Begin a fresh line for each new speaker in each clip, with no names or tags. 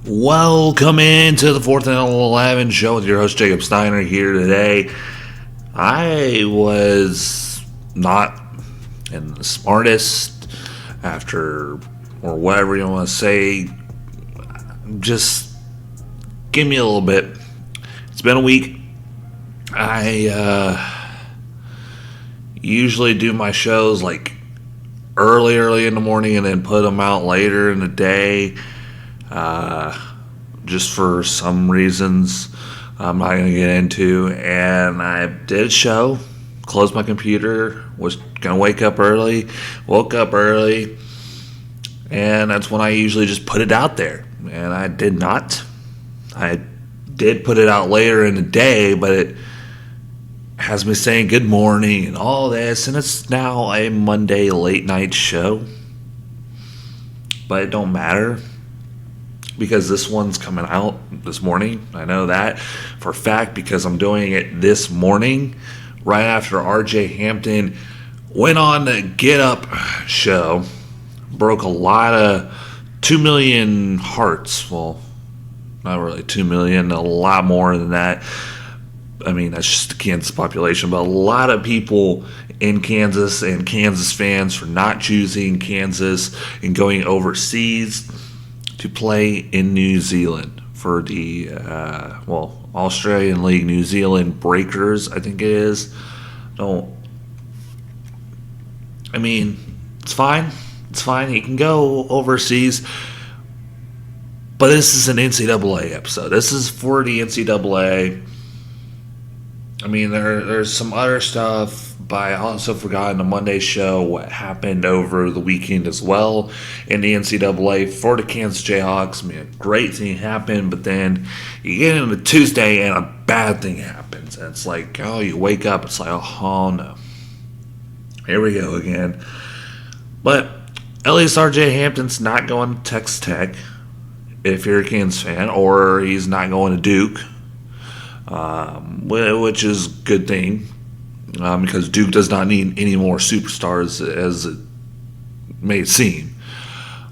Welcome into the 4th and 11 show with your host Jacob Steiner here today. I was not in the smartest after, or whatever you want to say. Just give me a little bit. It's been a week. I usually do my shows like early in the morning and then put them out later in the day. Just for some reasons I'm not going to get into. And I did a show, closed my computer, was going to wake up early, woke up early, and that's when I usually just put it out there. And I did not. I did put it out later in the day, but it has me saying good morning and all this, and it's now a Monday late night show. But it don't matter, because this one's coming out this morning. I know that for a fact because I'm doing it this morning right after RJ Hampton went on the Get Up show, broke a lot of 2 million hearts. Well, not really 2 million, a lot more than that. I mean, that's just the Kansas population, but a lot of people in Kansas and Kansas fans for not choosing Kansas and going overseas to play in New Zealand for the Australian League, New Zealand Breakers, I think it is. It's fine. It's fine. He can go overseas. But this is an NCAA episode. This is for the NCAA. I mean, there's some other stuff, but I also forgot in the Monday show what happened over the weekend as well in the NCAA for the Kansas Jayhawks. I mean, a great thing happened, but then you get into Tuesday and a bad thing happens. And it's like, you wake up, it's like, oh no. Here we go again. But at least RJ Hampton's not going to Texas Tech, if you're a Kansas fan, or he's not going to Duke, which is a good thing. Because Duke does not need any more superstars, as it may seem.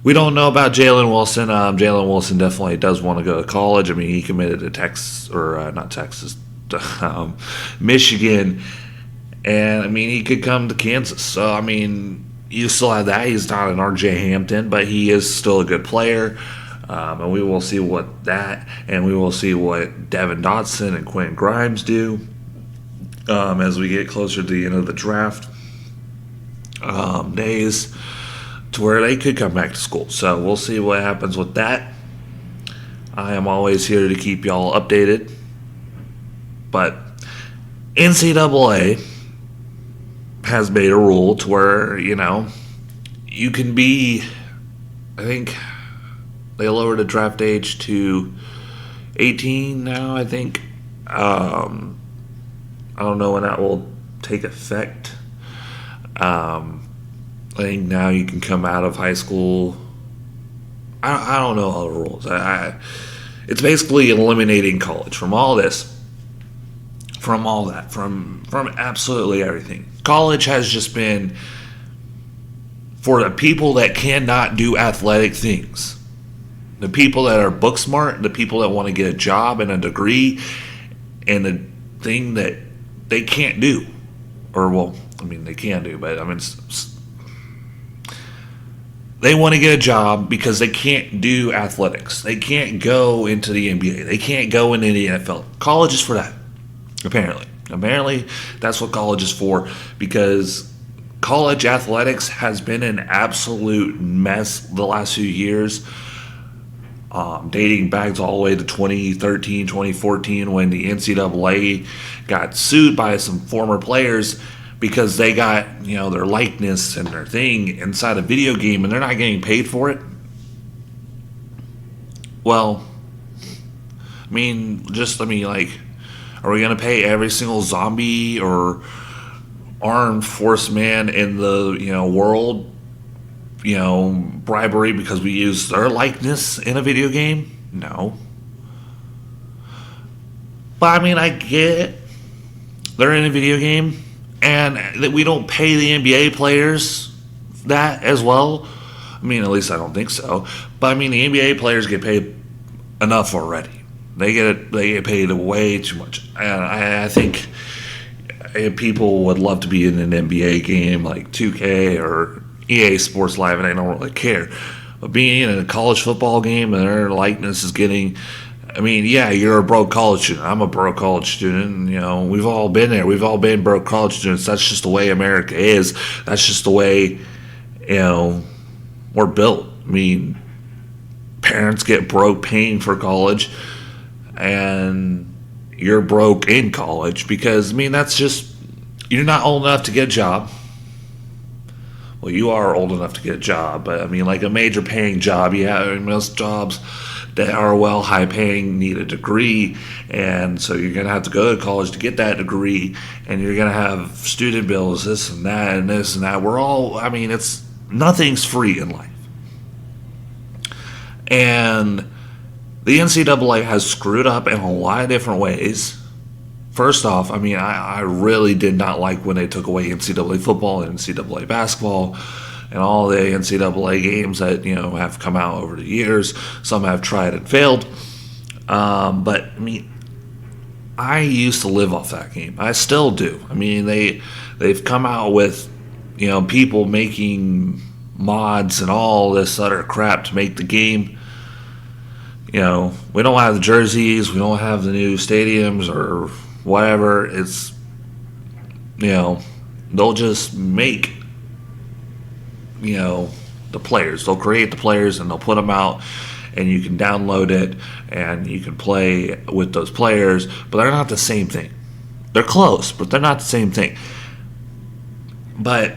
We don't know about Jalen Wilson. Jalen Wilson definitely does want to go to college. I mean, he committed to Michigan. And, I mean, he could come to Kansas. So, I mean, you still have that. He's not an RJ Hampton, but he is still a good player. And we will see what we will see what Devin Dotson and Quentin Grimes do. As we get closer to the end of the draft days, to where they could come back to school. So we'll see what happens with that. I am always here to keep y'all updated. But NCAA has made a rule to where, you can be, I think they lowered the draft age to 18 now, I think. I don't know when that will take effect. I think now you can come out of high school. I don't know all the rules. It's basically eliminating college from all this, from all that, from absolutely everything. College has just been for the people that cannot do athletic things, the people that are book smart, the people that want to get a job and a degree, and the thing that they can't do, they can do, but they want to get a job because they can't do athletics. They can't go into the NBA. They can't go into the NFL. College is for that, apparently that's what college is for, because college athletics has been an absolute mess the last few years. Dating back all the way to 2013, 2014, when the NCAA got sued by some former players because they got, their likeness and their thing inside a video game and they're not getting paid for it. Well, are we going to pay every single zombie or armed force man in the, world, bribery because we use their likeness in a video game? No. But I get it. They're in a video game, and that we don't pay the NBA players that as well. At least I don't think so. But the NBA players get paid enough already. They get paid way too much, and I think people would love to be in an NBA game like 2K or EA Sports Live, and they don't really care. But being in a college football game and their likeness is getting, I mean, yeah, you're a broke college student. I'm a broke college student. And, we've all been there. We've all been broke college students. That's just the way America is. That's just the way, we're built. I mean, parents get broke paying for college, and you're broke in college because, I mean, that's just, you're not old enough to get a job. Well, you are old enough to get a job, but I mean, like a major paying job, most jobs that are high paying need a degree, and so you're going to have to go to college to get that degree, and you're going to have student bills, this and that, and this and that. Nothing's free in life. And the NCAA has screwed up in a lot of different ways. First off, I mean, I really did not like when they took away NCAA football and NCAA basketball and all the NCAA games that, have come out over the years. Some have tried and failed. But, I mean, I used to live off that game. I still do. I mean, they've come out with, people making mods and all this other crap to make the game. We don't have the jerseys. We don't have the new stadiums or whatever. It's, they'll just make, the players. They'll create the players and they'll put them out, and you can download it and you can play with those players, but they're not the same thing. They're close, but they're not the same thing. But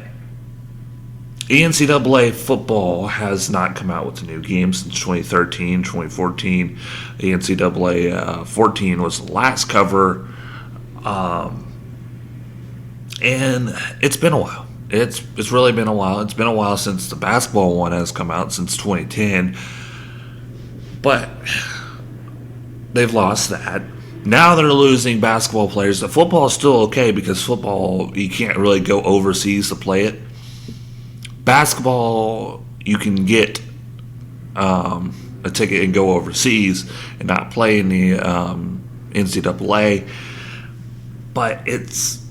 NCAA football has not come out with a new game since 2013, 2014. The NCAA 14 was the last cover. And it's been a while. It's really been a while. It's been a while since the basketball one has come out, since 2010. But they've lost that. Now they're losing basketball players. The football is still okay because football, you can't really go overseas to play it. Basketball, you can get a ticket and go overseas and not play in the NCAA. But it's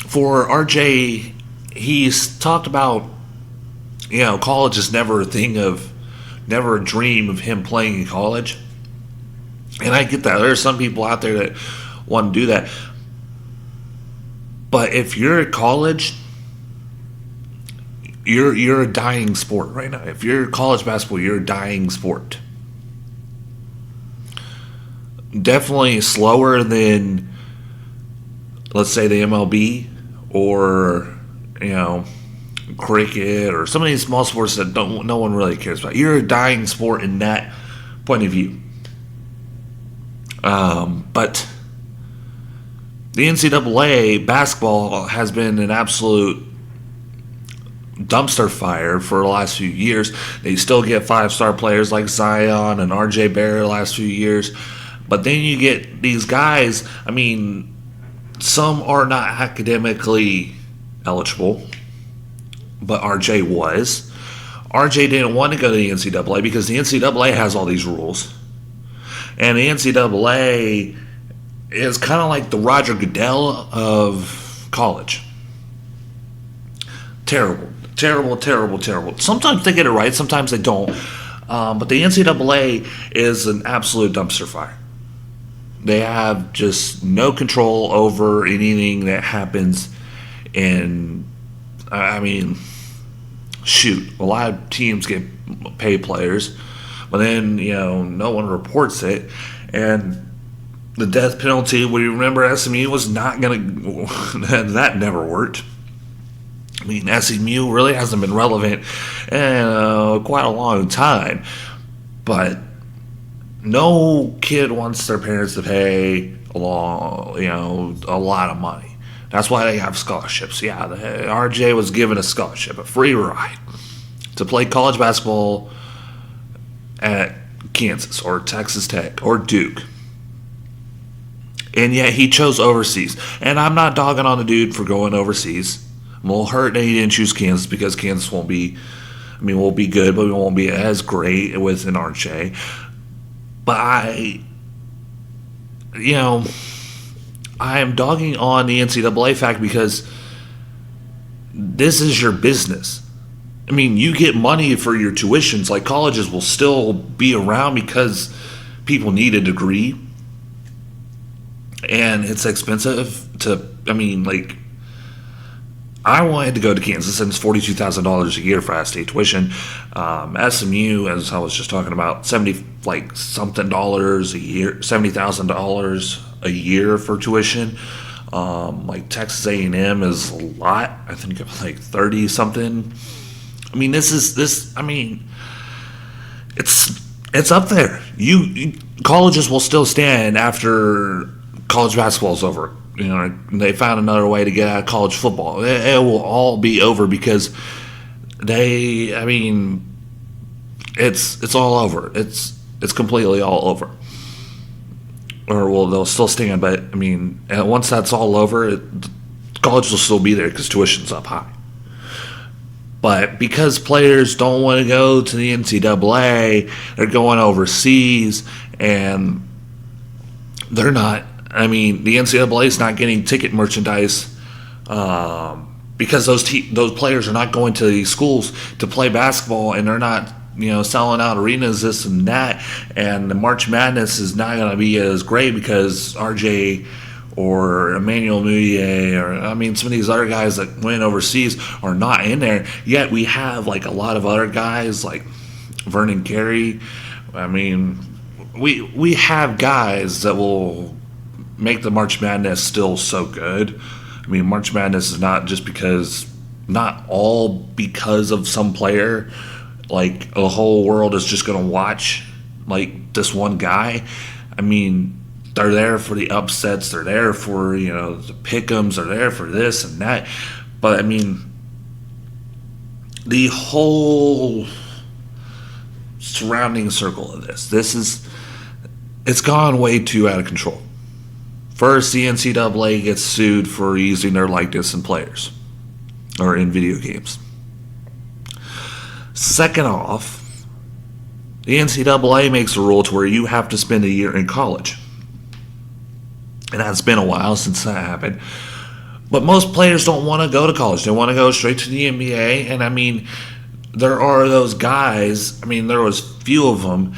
for RJ, he's talked about, college is never a dream of him playing in college. And I get that. There are some people out there that want to do that. But if you're at college, you're a dying sport right now. If you're college basketball, you're a dying sport. Definitely slower than, let's say, the MLB or, cricket or some of these small sports that no one really cares about. You're a dying sport in that point of view. But the NCAA basketball has been an absolute dumpster fire for the last few years. They still get 5-star players like Zion and RJ Barrett the last few years. But then you get these guys, I mean, some are not academically eligible, but RJ was. RJ didn't want to go to the NCAA because the NCAA has all these rules. And the NCAA is kind of like the Roger Goodell of college. Terrible. Sometimes they get it right, sometimes they don't. But the NCAA is an absolute dumpster fire. They have just no control over anything that happens. And, I mean, shoot, a lot of teams get paid players, but then, no one reports it. And the death penalty, we remember SMU was not going to, that never worked. I mean, SMU really hasn't been relevant in quite a long time. But no kid wants their parents to pay a lot of money. That's why they have scholarships. Yeah, RJ was given a scholarship, a free ride to play college basketball at Kansas or Texas Tech or Duke. And yet he chose overseas. And I'm not dogging on the dude for going overseas. I'm a little hurt that he didn't choose Kansas because Kansas won't be I mean, we'll be good, but we won't be as great with an RJ. But I am dogging on the NCAA fact because this is your business. I mean, you get money for your tuitions. Like, colleges will still be around because people need a degree. And it's expensive to, I wanted to go to Kansas, and it's $42,000 a year for out-of-state tuition. SMU, as I was just talking about, $70,000 a year, $70,000 a year for tuition. Texas A&M is a lot. I think like 30 something. I mean, it's up there. Colleges will still stand after college basketball is over. They found another way to get out of college football. It will all be over because it's all over. It's completely all over. Or, they'll still stand, but, once that's all over, college will still be there because tuition's up high. But because players don't want to go to the NCAA, they're going overseas, and they're not. The NCAA is not getting ticket merchandise because those players are not going to these schools to play basketball, and they're not, selling out arenas, this and that. And the March Madness is not going to be as great because RJ or Emmanuel Mudiay or some of these other guys that went overseas are not in there. Yet we have like a lot of other guys like Vernon Carey. We have guys that will make the March Madness still so good. March Madness is not all because of some player. Like, the whole world is just going to watch, like, this one guy. They're there for the upsets. They're there for, the pick'ems. They're there for this and that. But, the whole surrounding circle of it's gone way too out of control. First, the NCAA gets sued for using their likeness in players or in video games. Second off, the NCAA makes a rule to where you have to spend a year in college. And that's been a while since that happened. But most players don't want to go to college. They want to go straight to the NBA. And there are those guys, there was few of them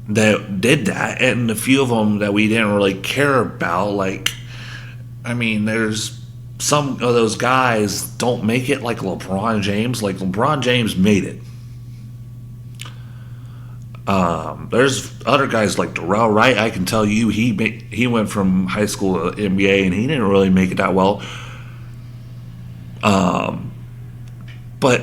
that did that, and a few of them that we didn't really care about. There's some of those guys don't make it, like LeBron James. Like, LeBron James made it. There's other guys like Darrell Wright. I can tell you, he went from high school to NBA, and he didn't really make it that well. But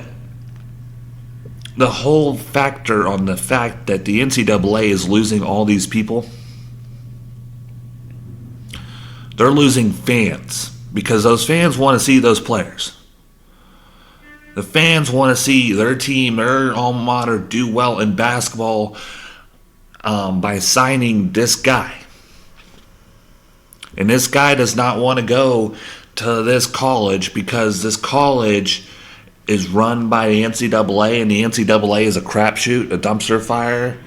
the whole factor on the fact that the NCAA is losing all these people, they're losing fans because those fans want to see those players. The fans want to see their team, their alma mater, do well in basketball by signing this guy. And this guy does not want to go to this college because this college is run by the NCAA, and the NCAA is a crapshoot, a dumpster fire.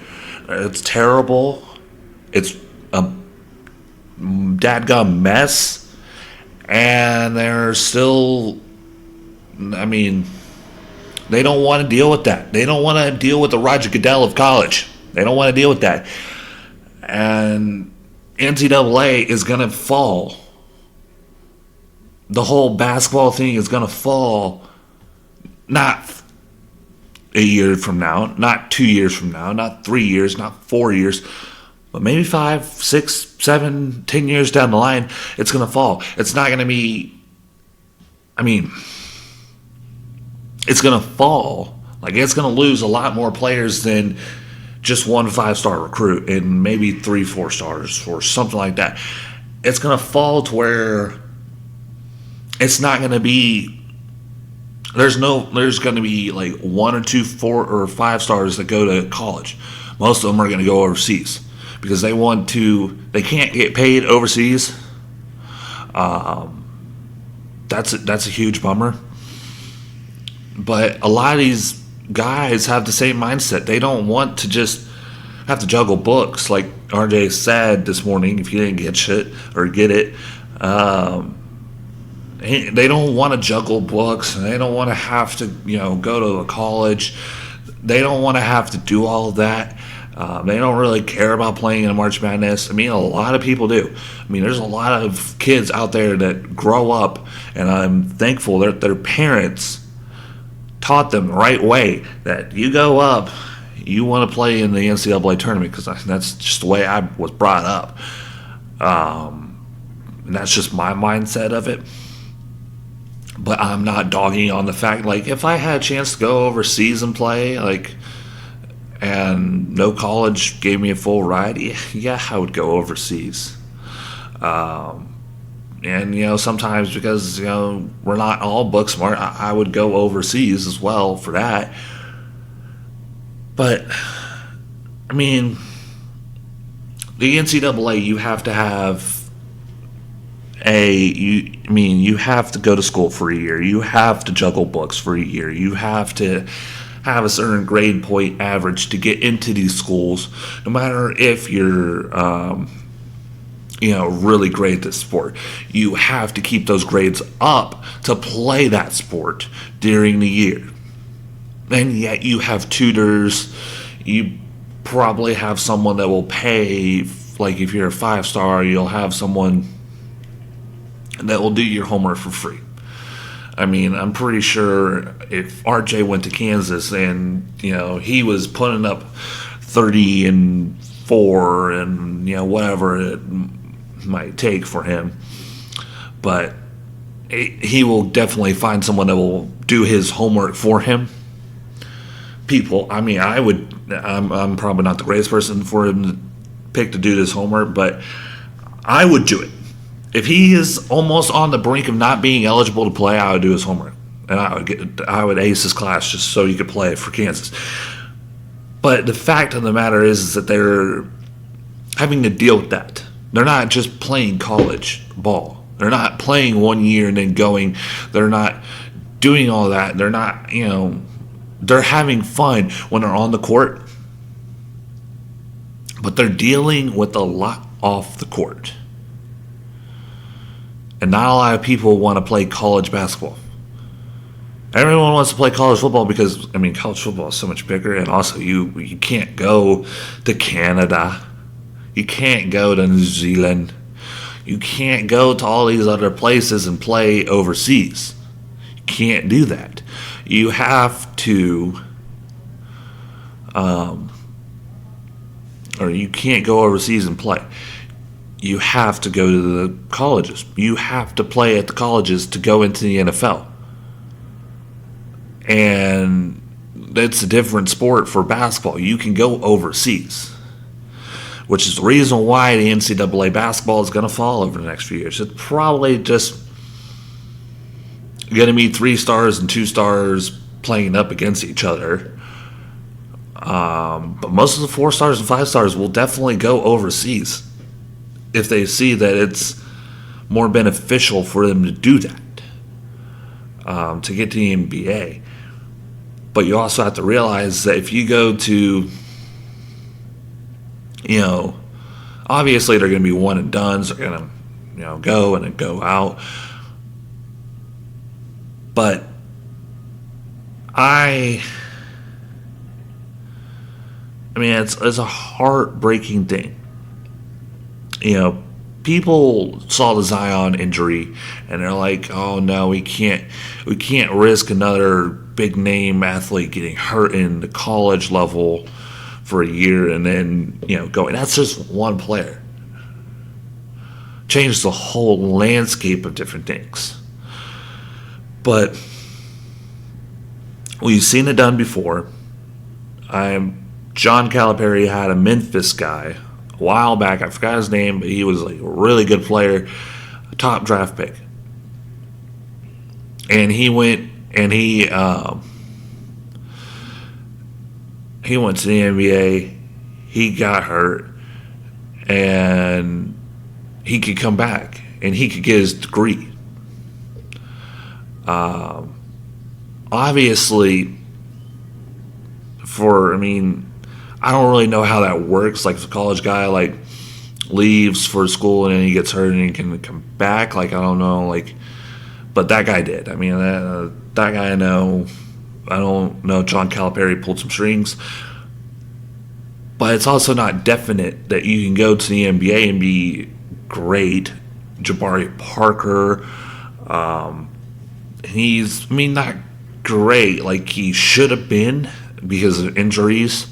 It's terrible. It's a dadgum mess. And they're still, they don't want to deal with that. They don't want to deal with the Roger Goodell of college. They don't want to deal with that. And NCAA is going to fall. The whole basketball thing is going to fall. Not a year from now, not 2 years from now, not 3 years, not 4 years, but maybe 5, 6, 7, 10 years down the line, it's going to fall. It's not going to be, it's going to fall. Like, it's going to lose a lot more players than just 1 5-star recruit and maybe 3 4 stars or something like that. It's going to fall to where it's not going to be. There's going to be like 1 or 2 4 or 5 stars that go to college. Most of them are going to go overseas because they can't get paid overseas. That's a huge bummer. But a lot of these guys have the same mindset. They don't want to just have to juggle books, like RJ said this morning. If you didn't get shit or get it, they don't want to juggle books, and they don't want to have to, go to a college. They don't want to have to do all of that. They don't really care about playing in a March Madness. I mean, a lot of people do. I mean, there's a lot of kids out there that grow up, and I'm thankful that their parents taught them the right way, that you go up, you want to play in the NCAA tournament, because that's just the way I was brought up. And that's just my mindset of it. But I'm not dogging on the fact, like, if I had a chance to go overseas and play, and no college gave me a full ride, yeah, I would go overseas. And, sometimes because, we're not all book smart, I would go overseas as well for that. But, I mean, the NCAA, you have to have you have to go to school for a year. You have to juggle books for a year. You have to have a certain grade point average to get into these schools, no matter if you're, really great at this sport. You have to keep those grades up to play that sport during the year. And yet you have tutors. You probably have someone that will pay, like if you're a 5-star, you'll have someone that will do your homework for free. I mean, I'm pretty sure if RJ went to Kansas and, he was putting up 30 and 4 and, whatever it might take for him, but he will definitely find someone that will do his homework for him. I'm probably not the greatest person for him to pick to do this homework, but I would do it. If he is almost on the brink of not being eligible to play, I would do his homework, and I would ace his class just so he could play for Kansas. But the fact of the matter is that they're having to deal with that. They're not just playing college ball. They're not playing 1 year and then going. They're not doing all that. They're not, they're having fun when they're on the court, but they're dealing with a lot off the court. And not a lot of people want to play college basketball. Everyone wants to play college football because, college football is so much bigger, and also you can't go to Canada. You can't go to New Zealand. You can't go to all these other places and play overseas. You can't do that. You have to, or you can't go overseas and play. You have to go to the colleges. You have to play at the colleges to go into the NFL. And it's a different sport for basketball. You can go overseas, which is the reason why the NCAA basketball is going to fall over the next few years. It's probably just going to be 3 stars and 2 stars playing up against each other. But most of the 4 stars and 5 stars will definitely go overseas if they see that it's more beneficial for them to do that, to get to the NBA. But you also have to realize that if you go to, obviously they're going to be one and dones. They're going to, go and then go out. But it's a heartbreaking thing. People saw the Zion injury and they're like, "Oh no, we can't risk another big name athlete getting hurt in the college level for a year and then going." That's just one player. Changed the whole landscape of different things. But we've seen it done before. John Calipari had a Memphis guy a while back. I forgot his name, but he was like a really good player, a top draft pick. And he went and he went to the NBA. He got hurt, and he could come back and he could get his degree. obviously, I don't really know how that works. Like, if a college guy, like, leaves for school and then he gets hurt and he can come back, like, I don't know, like, but that guy did. That guy I know. I don't know. John Calipari pulled some strings, but it's also not definite that you can go to the NBA and be great. Jabari Parker, he's, not great like he should have been because of injuries,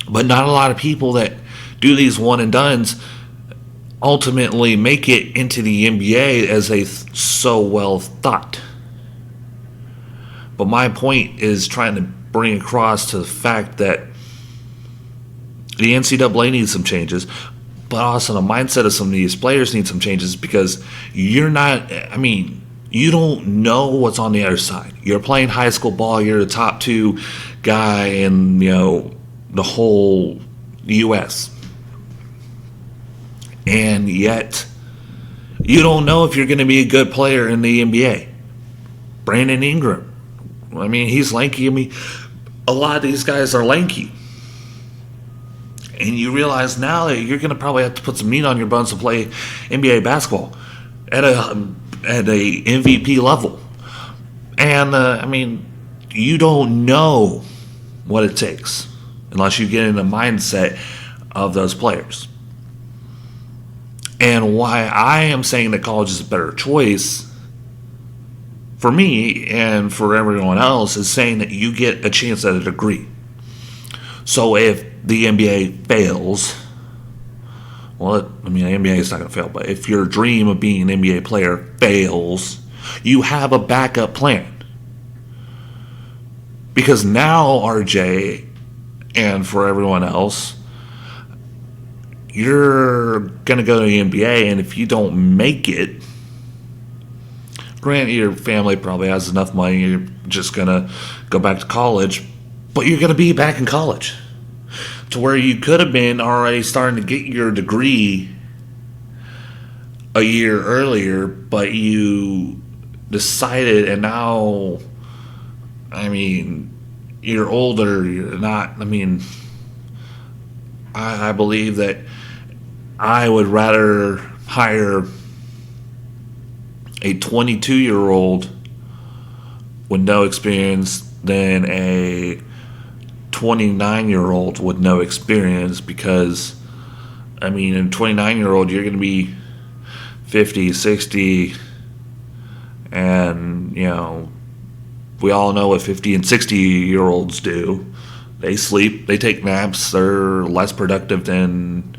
but not a lot of people that do these one and dones ultimately make it into the NBA as they so well thought. But my point is trying to bring across to the fact that the NCAA needs some changes, but also the mindset of some of these players need some changes, because you don't know what's on the other side. You're playing high school ball, you're the top 2 guy in, the whole U.S. And yet, you don't know if you're going to be a good player in the NBA. Brandon Ingram, he's lanky. A lot of these guys are lanky. And you realize now that you're going to probably have to put some meat on your bones to play NBA basketball at a MVP level. And, you don't know what it takes unless you get in the mindset of those players. And why I am saying that college is a better choice for me and for everyone else is saying that you get a chance at a degree. So if the NBA fails, the NBA is not going to fail, but if your dream of being an NBA player fails, you have a backup plan. Because now, RJ, and for everyone else, you're going to go to the NBA, and if you don't make it, granted, your family probably has enough money, you're just going to go back to college, but you're going to be back in college to where you could have been already starting to get your degree a year earlier, but you decided, and now, you're older, you're not, I believe that I would rather hire a 22-year-old with no experience than a 29-year-old with no experience, because, a 29-year-old, you're going to be 50, 60, and, we all know what 50 and 60-year-olds do. They sleep, they take naps, they're less productive than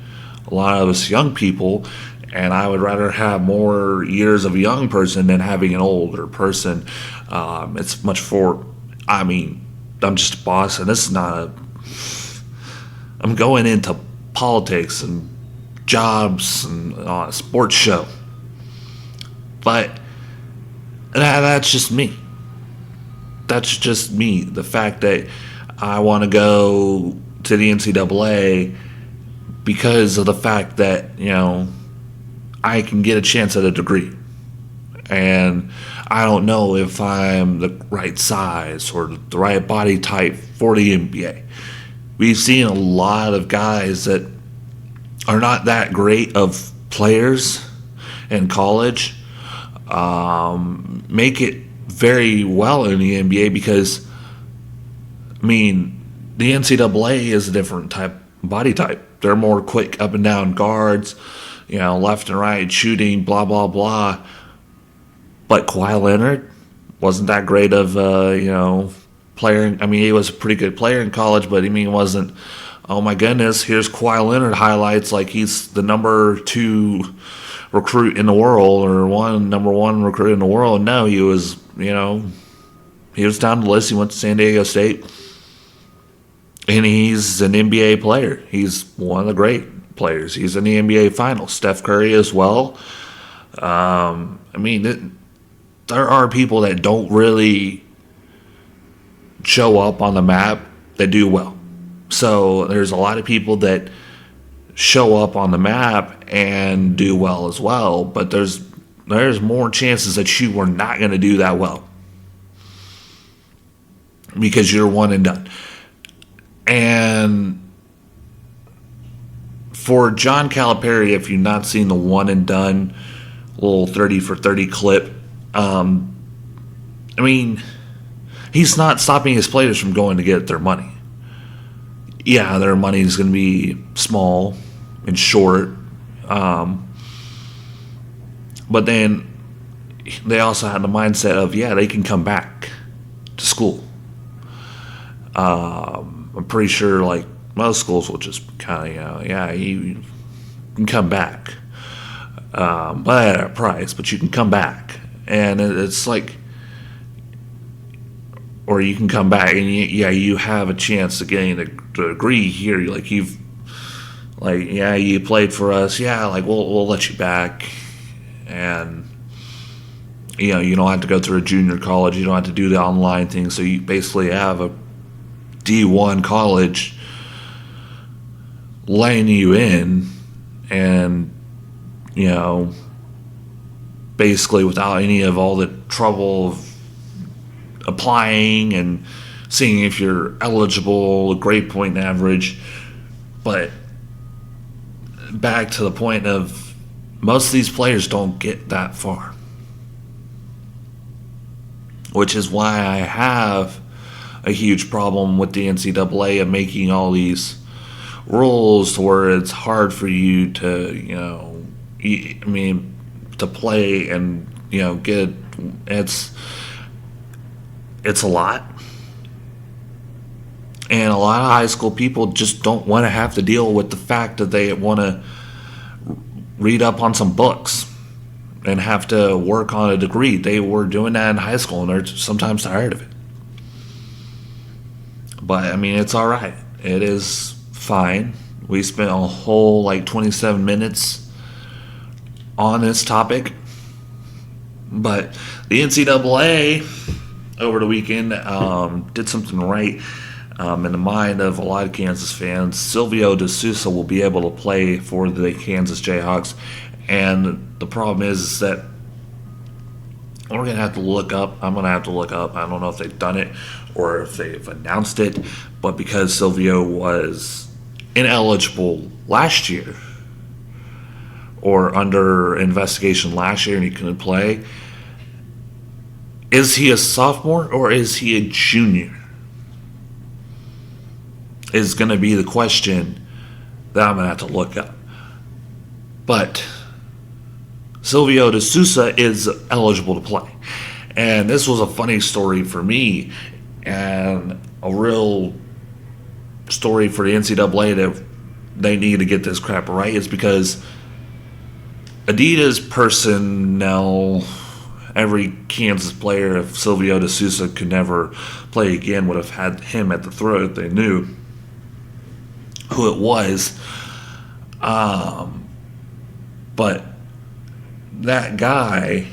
a lot of us young people, and I would rather have more years of a young person than having an older person. It's much for, I'm just a boss, and this is not I'm going into politics and jobs and a sports show. But that's just me. That's just me. The fact that I want to go to the NCAA because of the fact that, I can get a chance at a degree. And I don't know if I'm the right size or the right body type for the NBA. We've seen a lot of guys that are not that great of players in college make it very well in the NBA, because, the NCAA is a different body type. They're more quick up and down guards, left and right, shooting, blah, blah, blah. But Kawhi Leonard wasn't that great of, player. He was a pretty good player in college, but he wasn't, oh my goodness, here's Kawhi Leonard highlights like he's the number 2 recruit in the world or number 1 recruit in the world. No, he was, he was down the list. He went to San Diego State. And he's an NBA player. He's one of the great players. He's in the NBA Finals. Steph Curry as well. There are people that don't really show up on the map that do well. So there's a lot of people that show up on the map and do well as well, but there's more chances that you are not going to do that well. because you're one and done. And for John Calipari, if you've not seen the one and done little 30 for 30 clip, he's not stopping his players from going to get their money. Yeah, their money is going to be small and short. But then they also had the mindset of, they can come back to school. I'm pretty sure, like, most schools will just kind of, you can come back. But at a price, but you can come back. And it's like, or you can come back and you have a chance to gain a degree here. Like, you played for us. We'll let you back. And, you don't have to go through a junior college. You don't have to do the online thing. So you basically have a D1 college letting you in, and, basically without any of all the trouble of applying and seeing if you're eligible, a grade point average. But back to the point of, most of these players don't get that far, which is why I have a huge problem with the NCAA and making all these rules to where it's hard for you to, to play and, get, it's a lot. And a lot of high school people just don't want to have to deal with the fact that they want to read up on some books and have to work on a degree. They were doing that in high school, and they're sometimes tired of it. But, it's all right. It is fine. We spent a whole, 27 minutes on this topic. But the NCAA over the weekend did something right in the mind of a lot of Kansas fans. Silvio De Sousa will be able to play for the Kansas Jayhawks. And the problem is that we're going to have to look up. I'm going to have to look up. I don't know if they've done it or if they've announced it. But because Silvio was ineligible last year, or under investigation last year, and he couldn't play, is he a sophomore or is he a junior? Is going to be the question that I'm going to have to look up. But Silvio De Sousa is eligible to play. And this was a funny story for me, and a real story for the NCAA that they need to get this crap right, is because Adidas personnel, every Kansas player, if Silvio De Sousa could never play again, would have had him at the throat if they knew who it was. But that guy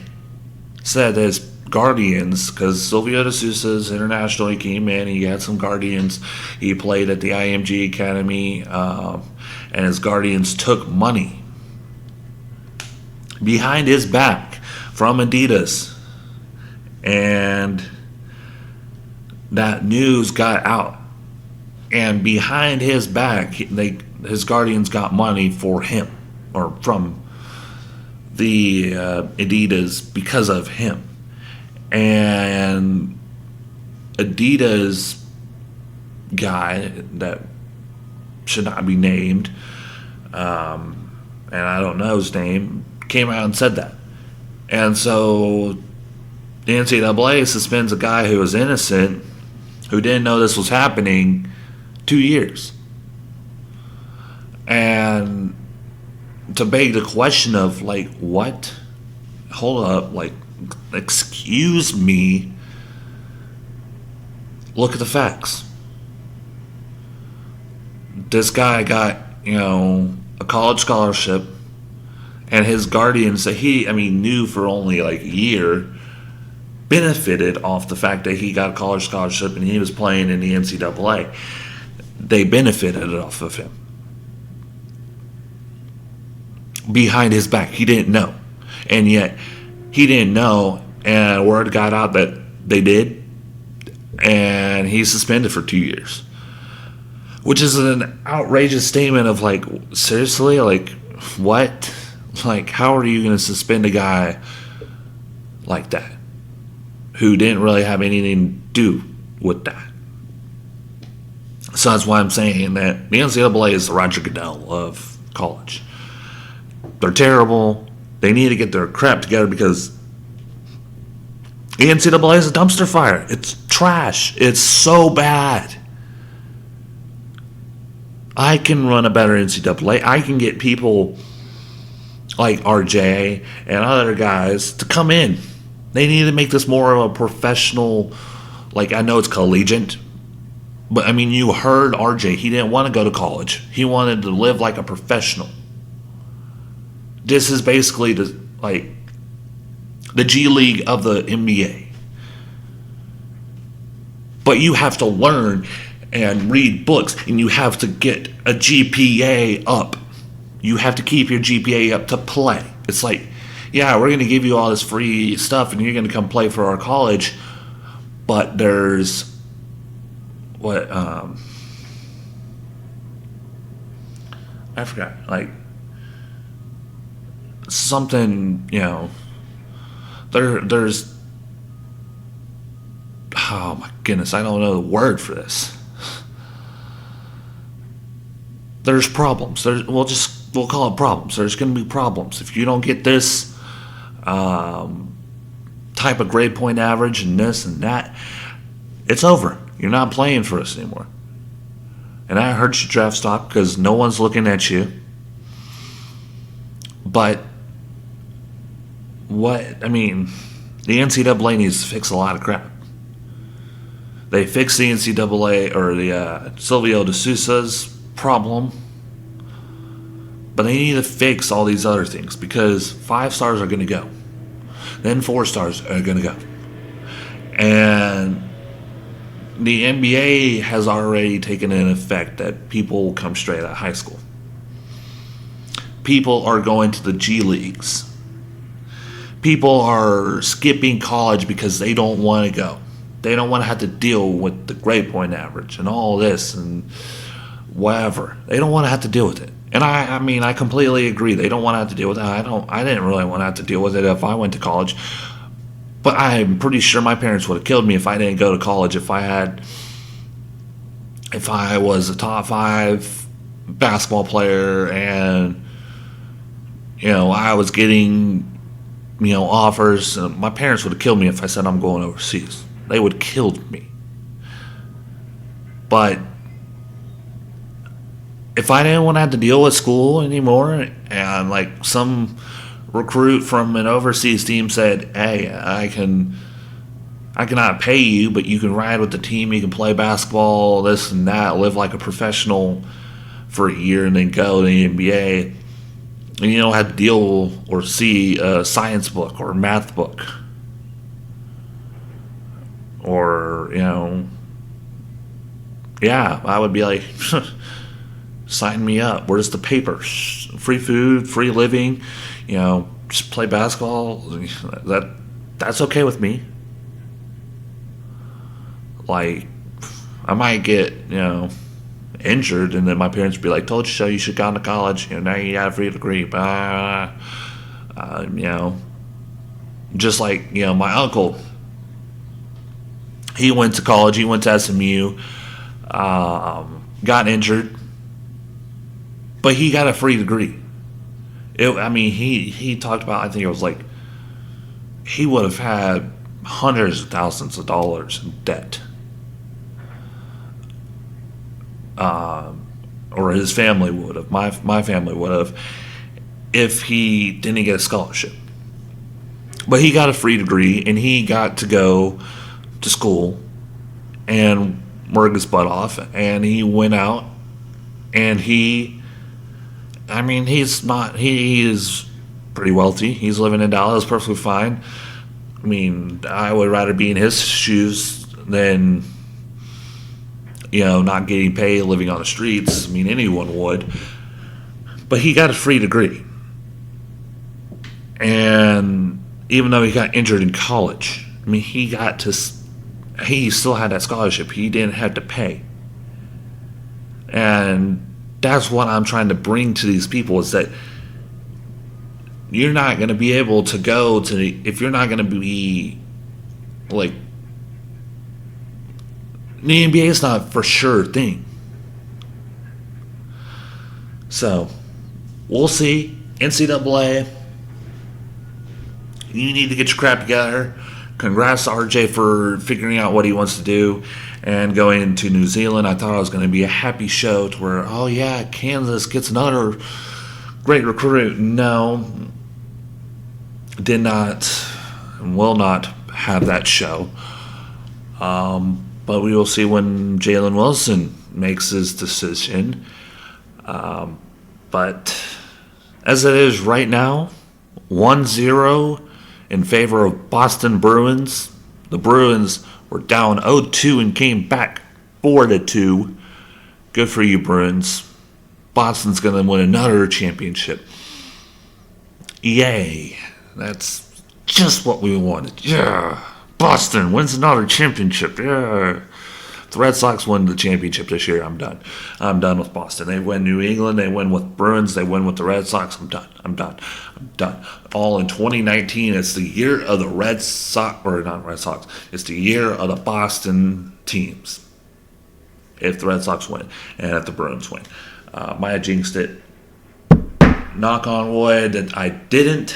said his guardians, because Silvio De Sousa's international, he came in, he had some guardians, he played at the IMG Academy, and his guardians took money behind his back from Adidas, and that news got out, and behind his back his guardians got money for him, or from the Adidas, because of him. And Adidas guy that should not be named, and I don't know his name, came out and said that. And so the NCAA suspends a guy who was innocent, who didn't know this was happening, 2 years. And to beg the question of, what? Hold up, excuse me. Look at the facts. This guy got, a college scholarship, and his guardians that he knew for only a year benefited off the fact that he got a college scholarship and he was playing in the NCAA. They benefited off of him. Behind his back. He didn't know. And yet, he didn't know, and word got out that they did. and he's suspended for 2 years, which is an outrageous statement of like, seriously, like, what? Like, how are you going to suspend a guy like that who didn't really have anything to do with that? So that's why I'm saying that the NCAA is the Roger Goodell of college. They're terrible. They need to get their crap together because the NCAA is a dumpster fire. It's trash. It's so bad. I can run a better NCAA. I can get people like RJ and other guys to come in. They need to make this more of a professional, like, I know it's collegiate, but I mean, you heard RJ. He didn't want to go to college. He wanted to live like a professional. This is basically the G League of the NBA. But you have to learn and read books, and you have to get a GPA up. You have to keep your GPA up to play. It's like, yeah, we're going to give you all this free stuff, and you're going to come play for our college, but there's I forgot, like, something, there's, oh my goodness, I don't know the word for this. There's problems. We'll call it problems. There's going to be problems. If you don't get this type of grade point average and this and that, it's over. You're not playing for us anymore. And that hurts your draft stock because no one's looking at you. But the NCAA needs to fix a lot of crap. They fixed the NCAA or the Silvio De Sousa's problem, but they need to fix all these other things because 5 stars are going to go, then 4 stars are going to go, and the NBA has already taken an effect that people come straight out of high school. People are going to the G Leagues. People are skipping college because they don't want to go. They don't want to have to deal with the grade point average and all this and whatever. They don't want to have to deal with it. And I completely agree. They don't want to have to deal with it. I didn't really want to have to deal with it if I went to college. But I'm pretty sure my parents would have killed me if I didn't go to college. If I was a top 5 basketball player and I was getting offers, my parents would have killed me if I said I'm going overseas. They would have killed me. But if I didn't want to have to deal with school anymore, and like some recruit from an overseas team said, hey, I cannot pay you, but you can ride with the team, you can play basketball, this and that, live like a professional for a year and then go to the NBA, and you don't have to deal or see a science book or a math book or I would be like, sign me up. Where's the papers? Free food, free living, just play basketball. That's okay with me. Like, I might get, injured, and then my parents would be like, told you so, you should go to college. Now you got a free degree. Just like, my uncle, he went to college, he went to SMU, got injured, but he got a free degree. He talked about, I think it was like, he would have had hundreds of thousands of dollars in debt. Or his family would have, my family would have, if he didn't get a scholarship. But he got a free degree, and he got to go to school and work his butt off, and he went out, and he is pretty wealthy. He's living in Dallas, perfectly fine. I would rather be in his shoes than, not getting paid, living on the streets. Anyone would. But he got a free degree. And even though he got injured in college, he got to he still had that scholarship. He didn't have to pay. And that's what I'm trying to bring to these people, is that you're not going to be able to go to if you're not going to be like, the NBA is not a for sure thing. So we'll see. NCAA, you need to get your crap together. Congrats to RJ for figuring out what he wants to do and going into New Zealand. I thought it was going to be a happy show to where, oh yeah, Kansas gets another great recruit. No, did not and will not have that show. But we will see when Jalen Wilson makes his decision. But as it is right now, 1-0 in favor of Boston Bruins. The Bruins were down 0-2 and came back 4-2. Good for you, Bruins. Boston's going to win another championship. Yay. That's just what we wanted. Yeah. Boston wins another championship. Yeah. If the Red Sox win the championship this year, I'm done. I'm done with Boston. They win New England. They win with Bruins. They win with the Red Sox. I'm done. All in 2019. It's the year of the Red Sox, or not Red Sox. It's the year of the Boston teams. If the Red Sox win and if the Bruins win. Might have jinxed it. Knock on wood that I didn't.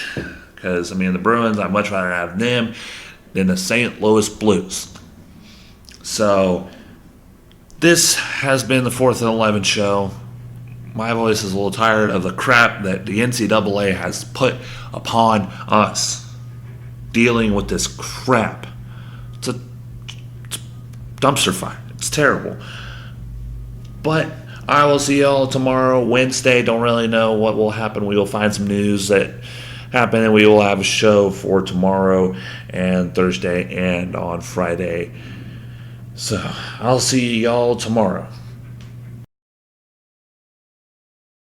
Because, I mean, the Bruins, I'd much rather have them than the St. Louis Blues. So, this has been the 4th and 11 show. My voice is a little tired of the crap that the NCAA has put upon us. Dealing with this crap. It's a dumpster fire. It's terrible. But I will see y'all tomorrow, Wednesday. Don't really know what will happen. We will find some news that happen, and we will have a show for tomorrow and Thursday and on Friday. So I'll see y'all tomorrow.